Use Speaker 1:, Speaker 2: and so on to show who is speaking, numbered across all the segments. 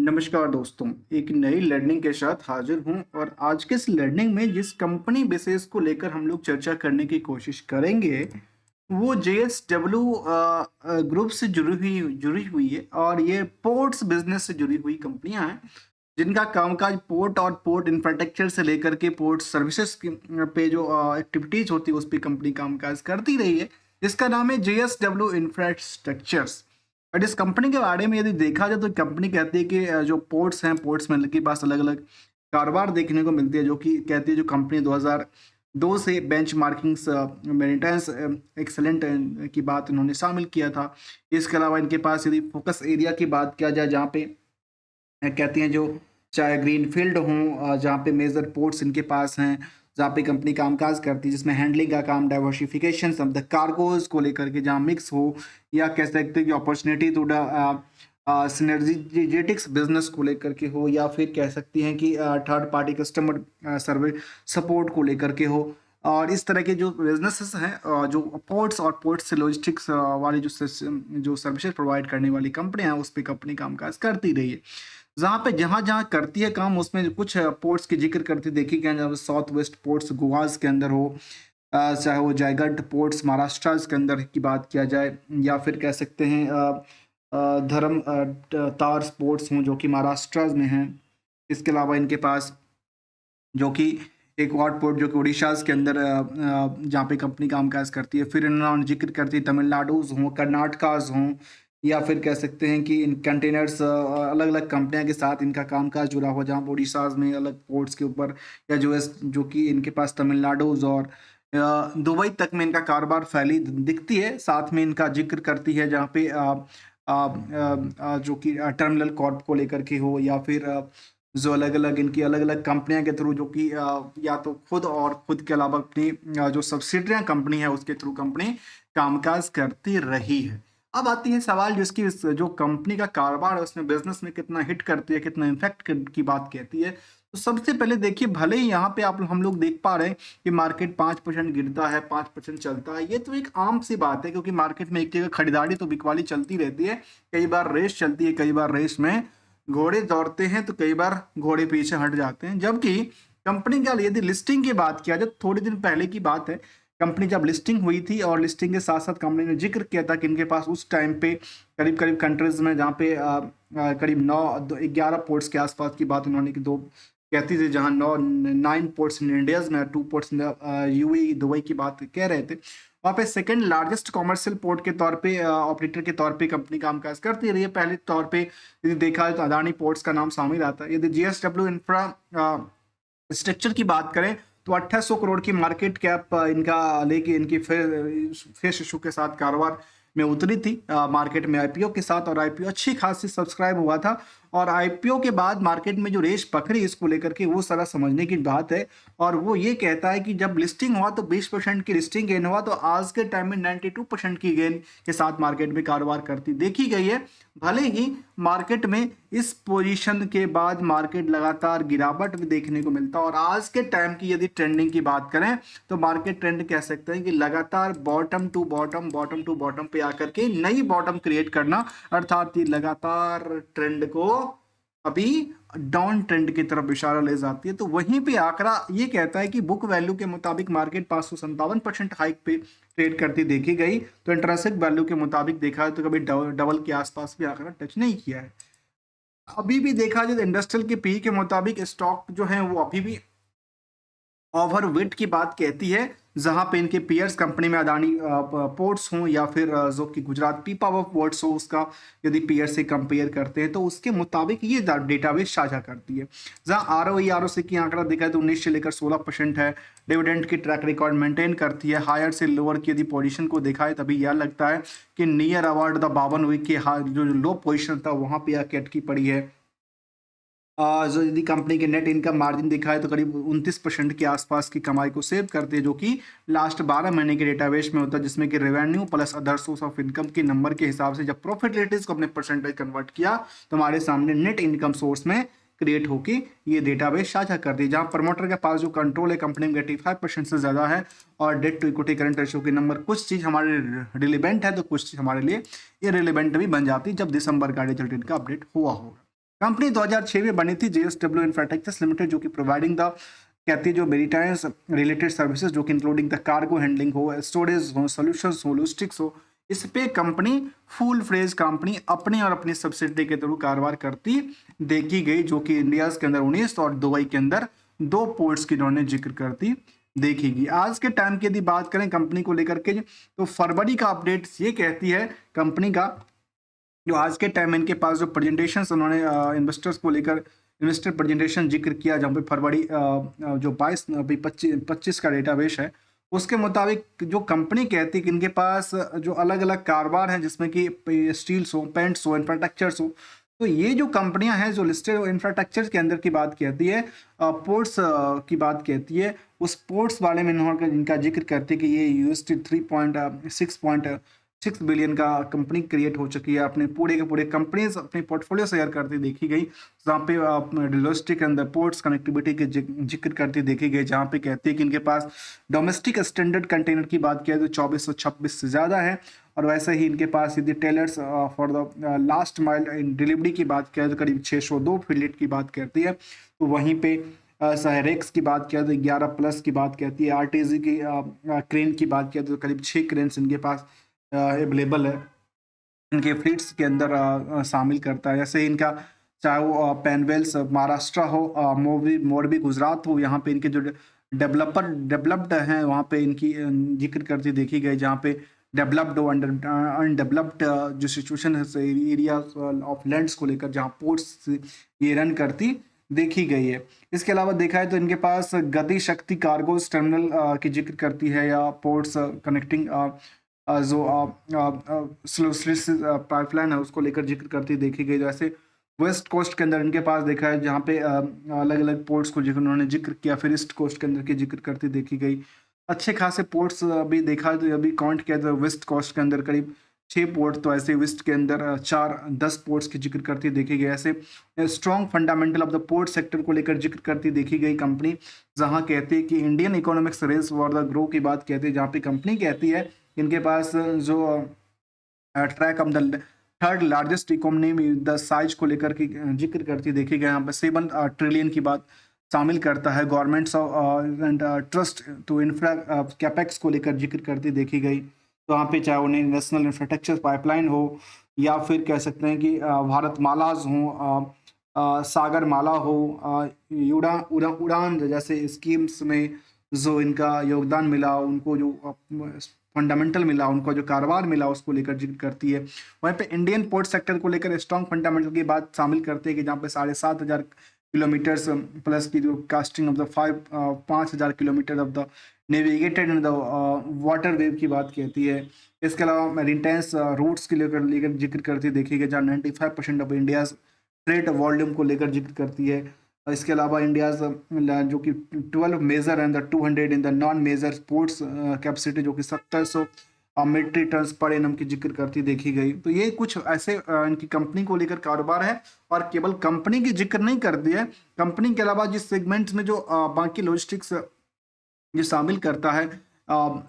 Speaker 1: नमस्कार दोस्तों, एक नई लर्निंग के साथ हाजिर हूं और आज के इस लर्निंग में जिस कंपनी बिजनेस को लेकर हम लोग चर्चा करने की कोशिश करेंगे, वो जेएसडब्ल्यू ग्रुप से जुड़ी हुई है और ये पोर्ट्स बिजनेस से जुड़ी हुई कंपनियां हैं, जिनका कामकाज पोर्ट और पोर्ट इंफ्रास्ट्रक्चर से लेकर के पोर्ट सर्विसेज पे जो एक्टिविटीज होती है उस पर कंपनी कामकाज करती रही है, जिसका नाम है जेएसडब्ल्यू इंफ्रास्ट्रक्चर्स। बट इस कंपनी के बारे में यदि देखा जाए तो कंपनी कहती है कि जो पोर्ट्स हैं, पोर्ट्स में के पास अलग अलग कारोबार देखने को मिलती है, जो कि कहती है जो कंपनी 2002 से बेंच मार्किंग्स मेंटेनेंस एक्सलेंट की बात इन्होंने शामिल किया था। इसके अलावा इनके पास यदि फोकस एरिया की बात किया जाए, जहाँ पे कहती हैं जो चाहे ग्रीनफील्ड हों, जहाँ पे मेजर पोर्ट्स इनके पास हैं, जहाँ पे कंपनी कामकाज करती है, जिसमें हैंडलिंग का काम, डाइवर्सिफिकेशन ऑफ द कार्गोज को लेकर के जहाँ मिक्स हो, या कह सकते हैं कि अपॉर्चुनिटी टू द सिनर्जिजेटिक्स बिजनेस को लेकर के हो, या फिर कह सकती हैं कि थर्ड पार्टी कस्टमर सर्वे सपोर्ट को लेकर के हो। और इस तरह के जो बिजनेसेस हैं, जो पोर्ट्स और पोर्ट्स से लॉजिस्टिक्स वाली जो सर्विसेज प्रोवाइड करने वाली कंपनियां हैं, उस पर कंपनी कामकाज करती रही है। जहाँ पे जहाँ-जहाँ करती है काम, उसमें कुछ पोर्ट्स की ज़िक्र करती देखी गई हैं, जहाँ पे साउथ वेस्ट पोर्ट्स गोवास के अंदर हो, चाहे वो जयगढ़ पोर्ट्स महाराष्ट्र के अंदर की बात किया जाए, या फिर कह सकते हैं तार पोर्ट्स हों जो कि महाराष्ट्र में हैं। इसके अलावा इनके पास जो कि एक और पोर्ट जो कि उड़ीसा के अंदर जहाँ पे कंपनी कामकाज करती है। फिर इन्होंने ज़िक्र करती है तमिलनाडुज़ हों, कर्नाटकाज़ हों, या फिर कह सकते हैं कि इन कंटेनर्स अलग-अलग कंपनियों के साथ इनका कामकाज जुड़ा हुआ, जहाँ पे उड़ीसा में अलग पोर्ट्स के ऊपर, या जो कि इनके पास तमिलनाडुज़ और दुबई तक में इनका कारोबार फैली दिखती है। साथ में इनका ज़िक्र करती है जहाँ पे जो कि टर्मिनल कॉर्प को लेकर के हो, या फिर जो अलग-अलग इनकी अलग-अलग कंपनियाँ के थ्रू, जो कि या तो खुद और खुद के अलावा अपनी जो सब्सिडियरी कंपनी है उसके थ्रू कंपनी कामकाज करती रही है। अब आती है सवाल जिसकी जो कंपनी का कारोबार है उसमें बिज़नेस में कितना हिट करती है, कितना इम्पैक्ट की बात कहती है। तो सबसे पहले देखिए, भले ही यहाँ पे आप हम लोग देख पा रहे हैं कि मार्केट 5% गिरता है, 5% चलता है, ये तो एक आम सी बात है, क्योंकि मार्केट में एक जगह खरीदारी तो बिकवाली चलती रहती है। कई बार रेस चलती है, कई बार रेस में घोड़े दौड़ते हैं, तो कई बार घोड़े पीछे हट जाते हैं। जबकि कंपनी का यदि लिस्टिंग की बात किया जाए, थोड़े दिन पहले की बात है, कंपनी जब लिस्टिंग हुई थी और लिस्टिंग के साथ साथ कंपनी ने जिक्र किया था कि इनके पास उस टाइम पे करीब करीब कंट्रीज में, जहाँ पे करीब 11 पोर्ट्स के आसपास की बात उन्होंने की, दो कहती थी, जहाँ 9 पोर्ट्स इन इंडियाज में, 2 पोर्ट्स इन यूएई दुबई की बात कह रहे थे। वहाँ पे सेकंड लार्जेस्ट कॉमर्शियल पोर्ट के तौर पे, ऑपरेटर के तौर पे कंपनी कामकाज करती रही है। पहले तौर पे यदि देखा जाए तो अदानी पोर्ट्स का नाम शामिल आता है। यदि जीएसडब्ल्यू इंफ्रा स्ट्रक्चर की बात करें तो 2800 करोड़ की मार्केट कैप इनका लेके इनकी फेस इशू के साथ कारोबार में उतरी थी, मार्केट में आईपीओ के साथ, और आईपीओ अच्छी खासी सब्सक्राइब हुआ था। और आईपीओ के बाद मार्केट में जो रेस पकड़ी इसको लेकर के, वो सारा समझने की बात है। और वो ये कहता है कि जब लिस्टिंग हुआ तो 20% की लिस्टिंग गेन हुआ, तो आज के टाइम में 92% की गेन के साथ मार्केट में कारोबार करती देखी गई है। भले ही मार्केट में इस पोजीशन के बाद मार्केट लगातार गिरावट भी देखने को मिलता है, और आज के टाइम की यदि ट्रेंडिंग की बात करें तो मार्केट ट्रेंड कह सकते हैं कि लगातार बॉटम टू बॉटम पे आकर के नई बॉटम क्रिएट करना, अर्थात ये लगातार ट्रेंड को अभी डाउन ट्रेंड की तरफ इशारा ले जाती है। तो वहीं पे आंकड़ा ये कहता है कि बुक वैल्यू के मुताबिक मार्केट 557% हाइक पे ट्रेड करती देखी गई, तो इंट्रिंसिक वैल्यू के मुताबिक देखा है तो कभी डबल के आसपास भी आंकड़ा टच नहीं किया है। अभी भी देखा जाए तो इंडस्ट्रियल के पी के मुताबिक स्टॉक जो है वो अभी भी ओवरवेट की बात कहती है, जहां पे इनके पीयर्स कंपनी में अदानी पोर्ट्स हों, या फिर जो कि गुजरात पीपावाव पोर्ट्स हो, उसका यदि पीयर से कंपेयर करते हैं तो उसके मुताबिक ये डेटाबेस साझा करती है। जहां आरओसी की आंकड़ा देखा है तो 19 से लेकर 16% है। डिविडेंड की ट्रैक रिकॉर्ड मेंटेन करती है। हायर से लोअर की यदि पोजीशन को देखा है तभी यह लगता है कि नियर अवार्ड द 52 वीक के जो लो पोजिशन था वहां पर आके अटकी पड़ी है। जो यदि कंपनी के नेट इनकम मार्जिन दिखा है तो करीब 29% के आसपास की कमाई को सेव करती है, जो कि लास्ट 12 महीने के डेटाबेस में होता है, जिसमें कि revenue plus other source of income के नंबर के हिसाब से जब प्रॉफिटेलिटीज को अपने परसेंटेज कन्वर्ट किया तो हमारे सामने नेट इनकम सोर्स में क्रिएट होकर ये डेटाबेस साझा कर दी, जहां प्रमोटर के पास जो कंट्रोल है कंपनी में 85% से ज़्यादा है, और debt to equity current ratio के नंबर कुछ चीज़ हमारे रिलेवेंट है तो कुछ चीज़ हमारे लिए इरेलीवेंट भी बन जाती जब दिसंबर का रिजल्ट इनका अपडेट हुआ होगा। कंपनी 2006 में बनी थी, JSW इंफ्राटेक्चर्स लिमिटेड, जो कि प्रोवाइडिंग द कहती है जो मेरीटाइम्स रिलेटेड सर्विसेज, जो कि इंक्लूडिंग द कार्गो हैंडलिंग हो, स्टोरेज हो, सॉल्यूशंस हो, लॉजिस्टिक्स हो, इस पे कंपनी फुल फ्रेज कंपनी अपने और अपनी सब्सिडरी के थ्रू कारोबार करती देखी गई, जो कि इंडिया के अंदर 19 और दुबई के अंदर 2 पोर्ट्स की इन्होंने जिक्र करती देखेगी। आज के टाइम की यदि बात करें कंपनी को लेकर के, तो फरवरी का अपडेट ये कहती है कंपनी का, जो आज के टाइम में इनके पास जो प्रेजेंटेशन उन्होंने इन्वेस्टर्स को लेकर इन्वेस्टर प्रेजेंटेशन जिक्र किया, जहाँ पे फरवरी जो 22-25 का डेटाबेस है, उसके मुताबिक जो कंपनी कहती है कि इनके पास जो अलग अलग कारोबार हैं, जिसमें कि स्टील्स हो, पेंट्स हो, इंफ्रास्ट्रक्चर्स हो, तो ये जो कंपनियां हैं जो लिस्टेड इंफ्रास्ट्रक्चर के अंदर की बात कहती है, पोर्ट्स की बात कहती है, उस पोर्ट्स वाले में इन्होंने इनका जिक्र करती है कि ये USD 3.6 बिलियन का कंपनी क्रिएट हो चुकी है, अपने पूरे के पूरे कंपनीज अपने पोर्टफोलियो शेयर करती देखी गई, जहाँ पे लॉजिस्टिक के अंदर पोर्ट्स कनेक्टिविटी के जिक्र करती देखी गई, जहाँ पे कहती है कि इनके पास डोमेस्टिक स्टैंडर्ड कंटेनर की बात किया तो 2426 से ज़्यादा है, और वैसे ही इनके पास यदि tailors for the last mile in delivery की बात किया तो करीब 602 फील्ड की बात करती है। तो वहीं पे सहरेक्स की बात किया तो 11+ की बात कहती है, RTZ की क्रेन की बात किया तो करीब 6 क्रेन्स इनके पास अवेलेबल है, इनके फ्लीट्स के अंदर शामिल करता है। जैसे इनका चाहे वो पेनवेल्स महाराष्ट्र हो, मोरबी गुजरात हो, यहाँ पे इनके जो डेवलप्ड हैं वहाँ पे इनकी जिक्र करती देखी गई, जहाँ पे डेवलप्ड अनडेवलप्ड जो सिचुएशन है एरिया ऑफ लैंड्स को लेकर, जहाँ पोर्ट्स ये रन करती देखी गई है। इसके अलावा देखा है तो इनके पास गति शक्ति कार्गोस टर्मिनल की जिक्र करती है, या पोर्ट्स कनेक्टिंग जो पाइपलाइन है उसको लेकर जिक्र करती देखी गई। जैसे वेस्ट कोस्ट के अंदर इनके पास देखा है, जहाँ पे अलग अलग पोर्ट्स को जिक्र उन्होंने जिक्र किया, फिर ईस्ट कोस्ट के अंदर की जिक्र करती देखी गई। अच्छे खासे पोर्ट्स अभी देखा तो अभी काउंट किया तो वेस्ट कोस्ट के अंदर करीब 6 पोर्ट, तो ऐसे वेस्ट के अंदर 4-10 पोर्ट्स की जिक्र करती देखी गई। ऐसे strong fundamental of the port sector को लेकर जिक्र करती देखी गई कंपनी, जहाँ कहती है कि Indian economics race for the grow की बात कहती है, जहाँ पे कंपनी कहती है इनके पास जो track of the third largest economy the size को लेकर की जिक्र करती देखी गई। यहाँ पर 7 ट्रिलियन की बात शामिल करता है। Governments and trust to infra capex को लेकर जिक्र करती देखी गई। तो वहाँ पे चाहे उन्हें नेशनल इंफ्रास्ट्रक्चर पाइपलाइन हो, या फिर कह सकते हैं कि भारत मालाज हो, सागर माला हो, उड़ान जैसे स्कीम्स में जो इनका योगदान मिला, उनको जो फंडामेंटल मिला, उनको जो कारोबार मिला, उसको लेकर जिक्र करती है। वहीं पे इंडियन पोर्ट सेक्टर को लेकर स्ट्रॉन्ग फंडामेंटल की बात शामिल करते हैं कि जहाँ पे 7,500 किलोमीटर्स प्लस की जो casting of the 5,000 kilometre of the navigated in the water wave की बात कहती है। इसके अलावा मेरिटाइम्स रूट्स के लेकर जिक्र करती देखी गई, जहाँ 95% ऑफ इंडिया ट्रेड वॉल्यूम को लेकर जिक्र करती है। इसके अलावा इंडिया जो कि 12 major and the 200 in the non major sports capacity, जो कि 700 मेट्रिक टन पर एनम की जिक्र करती देखी गई। तो ये कुछ ऐसे इनकी कंपनी को लेकर कारोबार है, और केवल कंपनी की जिक्र नहीं कर दिया है, कंपनी के अलावा जिस सेगमेंट्स में जो बाकी लॉजिस्टिक्स ये शामिल करता है,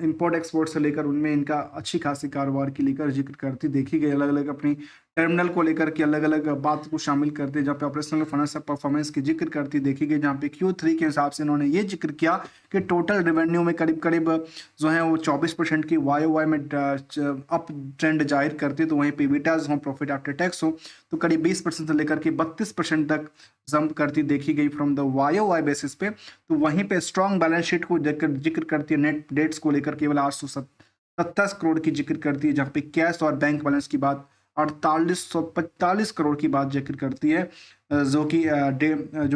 Speaker 1: इंपोर्ट एक्सपोर्ट से लेकर, उनमें इनका अच्छी खासी कारोबार की लेकर जिक्र करती देखी गई। अलग अलग अपनी टर्मिनल को लेकर के अलग अलग बात को शामिल करते हैं, जहाँ पे ऑपरेशनल फाइनेंशियल परफॉर्मेंस की जिक्र करती देखी गई, जहाँ पे Q3 के हिसाब से इन्होंने ये जिक्र किया कि टोटल रेवेन्यू में करीब करीब जो है वो 24% की YOY में अप ट्रेंड जाहिर करती है। तो वहीं पे इबिटाज हो, प्रॉफिट आफ्टर टैक्स हो, तो करीब 20% से लेकर के 32% तक जंप करती देखी गई फ्रॉम द YOY बेसिस पे। तो वहीं पे स्ट्रॉन्ग बैलेंस शीट को जिक्र करती है, नेट डेट्स को लेकर केवल 827 करोड़ की जिक्र करती है, जहाँ पे कैश और बैंक बैलेंस की बात 4845 करोड़ की बात जिक्र करती है, जो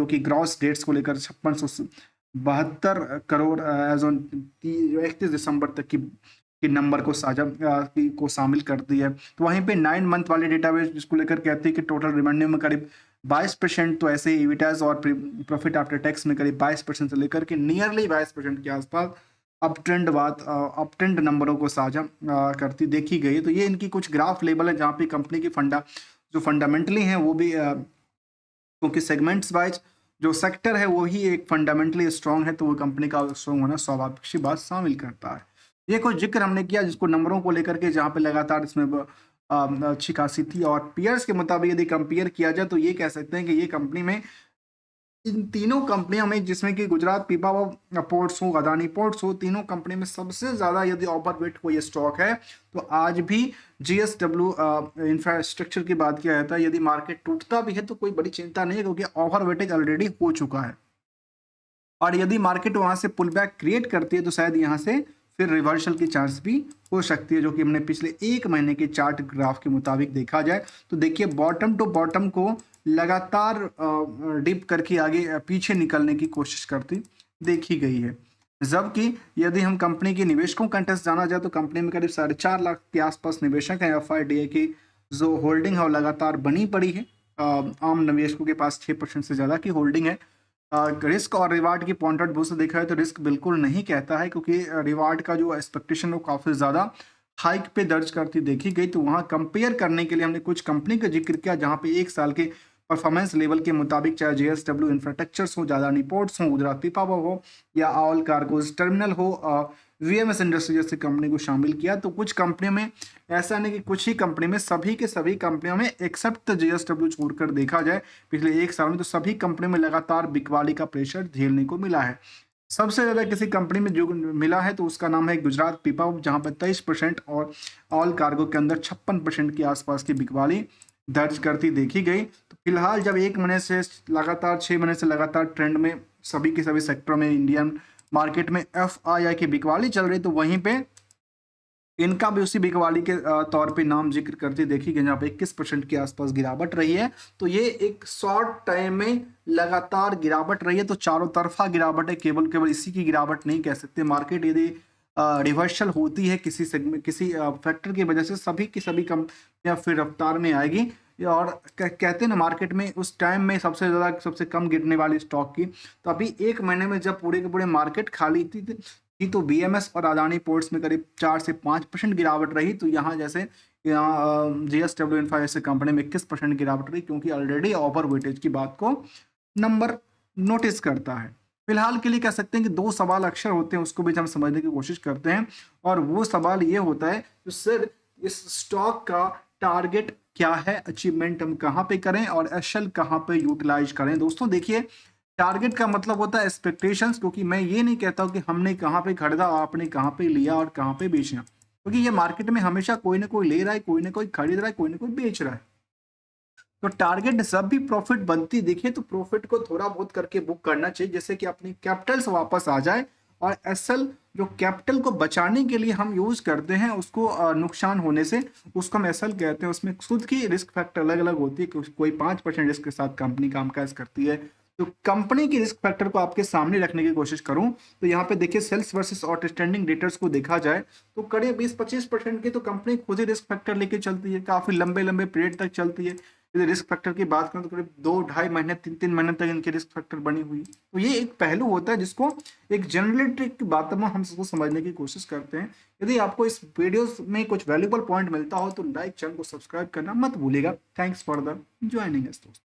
Speaker 1: कि ग्रॉस डेट्स को लेकर 5672 करोड़ एज ऑन 31 दिसंबर तक की नंबर को को शामिल करती है। तो वहीं पे 9 मंथ वाले डेटाबेस जिसको लेकर कहती है कि टोटल रेवेन्यू में करीब 22%, तो ऐसे ही इबिटाज और प्रॉफिट आफ्टर टैक्स में करीब 22% से लेकर के नियरली 22% के आसपास अप ट्रेंड नंबरों को साझा करती देखी गई। तो ये इनकी कुछ ग्राफ लेवल है, जहाँ पे कंपनी की जो फंडामेंटली हैं वो भी क्योंकि सेगमेंट्स वाइज जो सेक्टर है वो ही एक फंडामेंटली स्ट्रांग है, तो वो कंपनी का स्ट्रांग होना स्वाभाविक सी बात शामिल करता है। ये कुछ जिक्र हमने किया जिसको नंबरों को लेकर के, जहाँ पे लगातार इसमें अच्छी खासी थी। और पीयर्स के मुताबिक यदि कंपेयर किया जाए तो ये कह सकते हैं कि ये कंपनी में, इन तीनों कंपनियों में, जिसमें कि गुजरात पीपावाव पोर्ट्स हो, अदानी पोर्ट्स हो, तीनों कंपनी में सबसे ज़्यादा यदि ओवरवेट कोई स्टॉक है तो आज भी जीएसडब्ल्यू इंफ्रास्ट्रक्चर की बात किया जाता है। यदि मार्केट टूटता भी है तो कोई बड़ी चिंता नहीं है, क्योंकि ओवरवेटेज ऑलरेडी हो चुका है। और यदि मार्केट वहां से पुल बैक क्रिएट करती है तो शायद यहाँ से फिर रिवर्सल की चांस भी हो सकती है, जो कि हमने पिछले एक महीने के चार्ट ग्राफ के मुताबिक देखा जाए तो देखिए बॉटम टू बॉटम को लगातार डिप करके आगे पीछे निकलने की कोशिश करती देखी गई है। जबकि यदि हम कंपनी के निवेशकों का इंटरेस्ट जाना जाए तो कंपनी में करीब 4.5 लाख के आसपास निवेशक हैं। एफआईडीए की जो होल्डिंग है वो लगातार बनी पड़ी है। आम निवेशकों के पास 6% से ज़्यादा की होल्डिंग है। रिस्क और रिवार्ड की पॉइंट आउट व्यू से देखा है तो रिस्क बिल्कुल नहीं कहता है, क्योंकि रिवार्ड का जो एक्सपेक्टेशन वो काफ़ी ज़्यादा हाइक पे दर्ज करती देखी गई। तो वहाँ कंपेयर करने के लिए हमने कुछ कंपनी का जिक्र किया जहाँ पे एक साल के परफॉर्मेंस लेवल के मुताबिक, चाहे जेएसडब्ल्यू इंफ्रास्ट्रक्चर्स हो, अदानी पोर्ट्स हो, गुजरात पीपावाव हो या ऑल कार्गोज टर्मिनल हो, वीएमएस इंडस्ट्री जैसी कंपनी को शामिल किया। तो कुछ कंपनियों में ऐसा नहीं कि कुछ ही कंपनी में, सभी के सभी कंपनियों में एक्सेप्ट जेएसडब्ल्यू छोड़कर देखा जाए पिछले एक साल में तो सभी कंपनियों में लगातार बिकवाली का प्रेशर झेलने को मिला है। सबसे ज़्यादा किसी कंपनी में जो मिला है तो उसका नाम है गुजरात पीपावाव, जहाँ पर 23% और ऑल कार्गो के अंदर 56% के आसपास की बिकवाली दर्ज करती देखी गई। तो फिलहाल जब एक महीने से लगातार 6 महीने से लगातार ट्रेंड में सभी के सभी सेक्टर में इंडियन मार्केट में एफआईआई की बिकवाली चल रही, तो वहीं पे इनका भी उसी बिकवाली के तौर पे नाम जिक्र करते देखी गई, जहाँ पे 21% के आसपास गिरावट रही है। तो ये एक शॉर्ट टाइम में लगातार गिरावट रही है, तो चारों तरफा गिरावट है, केवल केवल इसी की गिरावट नहीं कह सकते। मार्केट यदि रिवर्सल होती है किसी सेगमेंट, किसी फैक्टर की वजह से, सभी की सभी कंपनियां फिर रफ्तार में आएगी। और कहते हैं ना, मार्केट में उस टाइम में सबसे ज़्यादा सबसे कम गिरने वाली स्टॉक की, तो अभी एक महीने में जब पूरे के पूरे मार्केट खाली थी तो बीएमएस और अदानी पोर्ट्स में करीब 4 से 5% गिरावट रही। तो यहाँ जैसे यहाँ जीएसडब्ल्यू इंफ्रा जैसे कंपनी में 21% गिरावट रही, क्योंकि ऑलरेडी ओवर वेटेज की बात को नंबर नोटिस करता है। फिलहाल के लिए कह सकते हैं कि दो सवाल अक्सर होते हैं, उसको भी हम समझने की कोशिश करते हैं। और वो सवाल ये होता है कि सर इस स्टॉक का टारगेट क्या है, अचीवमेंट हम कहाँ पे करें और एसएल कहाँ पे यूटिलाइज करें। दोस्तों देखिए, टारगेट का मतलब होता है एक्सपेक्टेशंस, क्योंकि मैं ये नहीं कहता हूँ कि हमने कहाँ पे खरीदा, आपने कहाँ पे लिया और कहाँ पे बेचा, क्योंकि ये मार्केट में हमेशा कोई ना कोई ले रहा है, कोई ना कोई खरीद रहा है, कोई ना कोई बेच रहा है। तो टारगेट जब भी प्रॉफिट बनती दिखे तो प्रॉफिट को थोड़ा बहुत करके बुक करना चाहिए, जैसे कि अपनी कैपिटल से वापस आ जाए। और एसएल जो कैपिटल को बचाने के लिए हम यूज करते हैं, उसको नुकसान होने से उसको हम एसएल कहते हैं। उसमें खुद की रिस्क फैक्टर अलग अलग होती है, कोई 5% रिस्क के साथ कंपनी कामकाज करती है। तो कंपनी की रिस्क फैक्टर को आपके सामने रखने की कोशिश करूं तो यहाँ पे देखिए सेल्स वर्सेस आउटस्टैंडिंग डेटर्स को देखा जाए तो करीब 20-25% की तो कंपनी खुद ही रिस्क फैक्टर लेके चलती है, काफी लंबे लंबे पीरियड तक चलती है। यदि रिस्क फैक्टर की बात करें तो करीब 2-2.5 महीने 3-3 महीने तक इनकी रिस्क फैक्टर बनी हुई है। तो ये एक पहलू होता है जिसको एक जनरलिटी की बातों में हम सबको समझने की कोशिश करते हैं। यदि आपको इस वीडियो में कुछ वैल्यूबल पॉइंट मिलता हो तो लाइक, चैनल को सब्सक्राइब करना मत भूलिएगा। Thanks for the joining us दोस्तों।